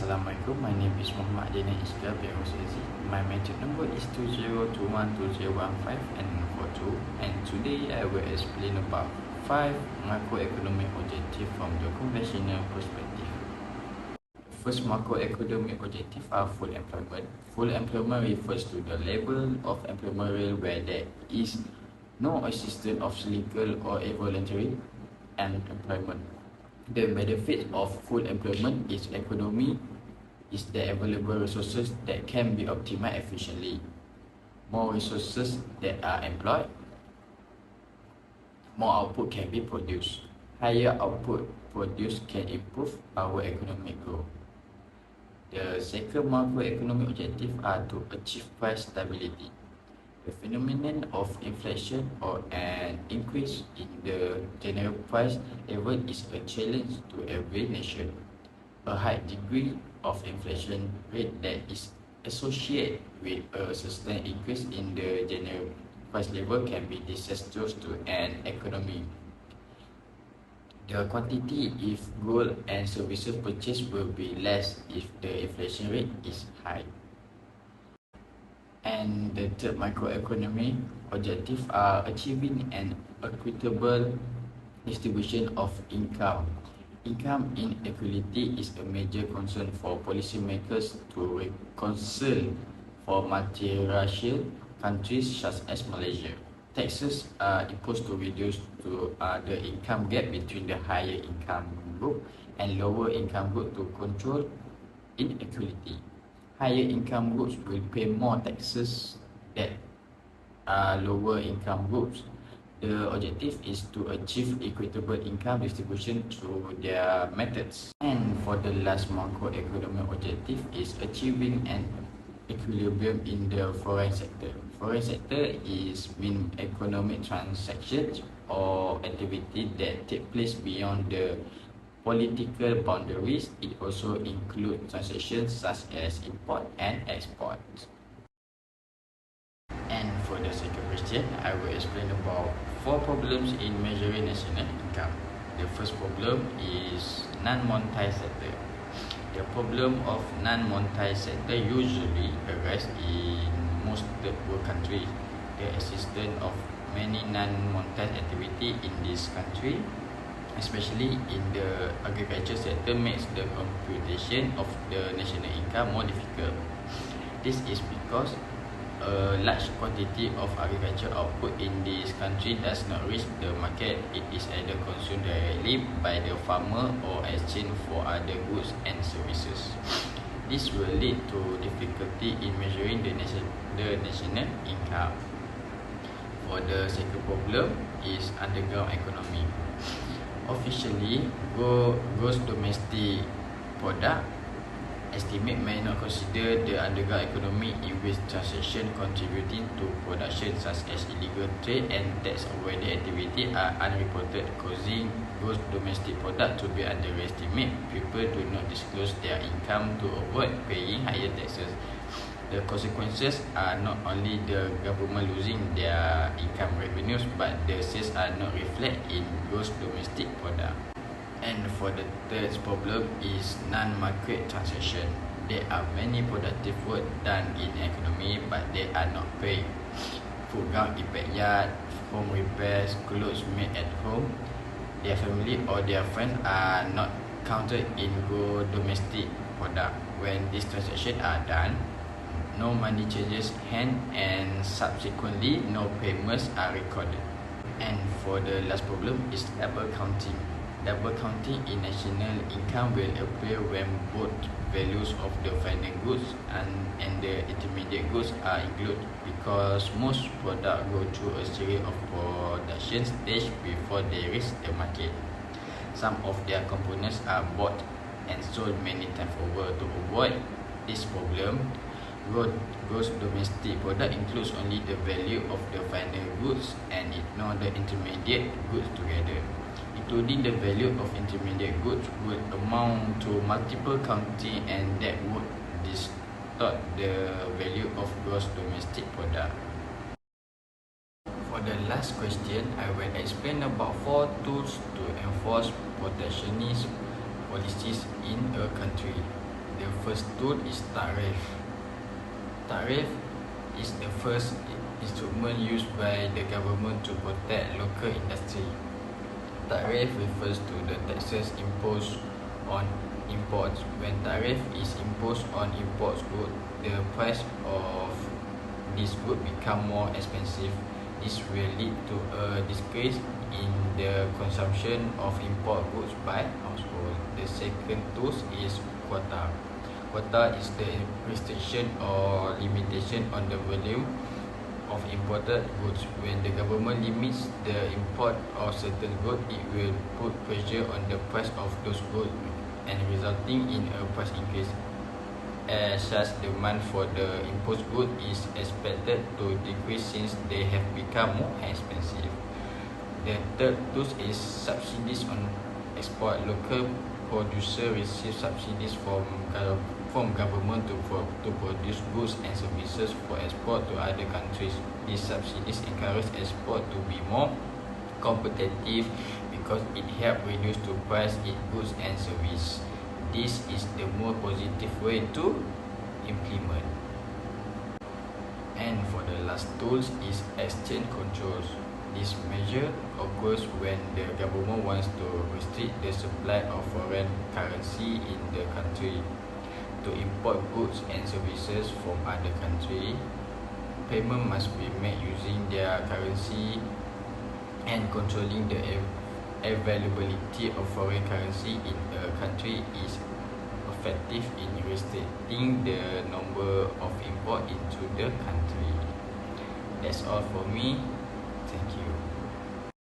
Assalamualaikum, my name is Muhammad Adnan Iskar POCZ. My metric number is 20212015 and 42, and today I will explain about 5 macroeconomic objectives from the conventional perspective. First macroeconomic objective are full employment. Full employment refers to the level of employment where there is no existence of legal or involuntary unemployment. The benefit of full employment is economy is the available resources that can be optimized efficiently. More resources that are employed, more output can be produced. Higher output produced can improve our economic growth. The second macroeconomic objective are to achieve price stability. The phenomenon of inflation or an increase in the general price level is a challenge to every nation. A high degree of inflation rate that is associated with a sustained increase in the general price level can be disastrous to an economy. The quantity of goods and services purchased will be less if the inflation rate is high. And the third macroeconomic objective are achieving an equitable distribution of income. Income inequality is a major concern for policymakers to reconcile for multiracial countries such as Malaysia. Taxes are imposed to reduce the income gap between the higher income group and lower income group to control inequality. Higher income groups will pay more taxes than lower income groups. The objective is to achieve equitable income distribution through their methods. And for the last macroeconomic objective is achieving an equilibrium in the foreign sector. Foreign sector is mean economic transactions or activity that take place beyond the political boundaries. It also includes transactions such as import and export. And for the second question, I will explain about 4 problems in measuring national income. The first problem is non-monetary sector. The problem of non-monetary sector usually arises in most third world countries. The existence of many non-monetary activity in this country, especially in the agriculture sector, makes the computation of the national income more difficult. This is because a large quantity of agriculture output in this country does not reach the market. It is either consumed directly by the farmer or exchanged for other goods and services. This will lead to difficulty in measuring the national income. For the second problem is underground economy. Officially, gross domestic product estimate may not consider the underground economy in which transaction contributing to production such as illegal trade and tax avoiding activity are unreported, causing gross domestic product to be underestimated. People do not disclose their income to avoid paying higher taxes. The consequences are not only the government losing their income revenues, but the sales are not reflected in gross domestic product. And for the third problem is non-market transaction. There are many productive work done in economy, but they are not paid. Food ground in backyard, home repairs, clothes made at home, their family or their friends are not counted in gross domestic product. When these transactions are done, no money changes hand and subsequently no payments are recorded. And for the last problem is double counting. Double counting in national income will appear when both values of the final goods and the intermediate goods are included, because most products go through a series of production stages before they reach the market. Some of their components are bought and sold many times over. To avoid this problem, gross domestic product includes only the value of the final goods and ignore the intermediate goods together. Including the value of intermediate goods would amount to multiple counting, and that would distort the value of gross domestic product. For the last question, I will explain about 4 tools to enforce protectionist policies in a country. The first tool is tarif. Tarif is the first instrument used by the government to protect local industry. Tarif refers to the taxes imposed on imports. When tarif is imposed on imports goods, the price of this good become more expensive. This will lead to a decrease in the consumption of import goods by households. The second tool is quota. Quota is the restriction or limitation on the volume of imported goods. When the government limits the import of certain goods, it will put pressure on the price of those goods and resulting in a price increase. As such, demand for the imposed goods is expected to decrease since they have become more expensive. The third tool is subsidies on export. Local producers receive subsidies from government to produce goods and services for export to other countries. These subsidies encourage export to be more competitive because it helps reduce the price in goods and services. This is the more positive way to implement. And for the last tools is exchange controls. This measure occurs when the government wants to restrict the supply of foreign currency in the country. To import goods and services from other countries, payment must be made using their currency, and controlling the availability of foreign currency in a country is effective in restricting the number of import into the country. That's all for me. Thank you.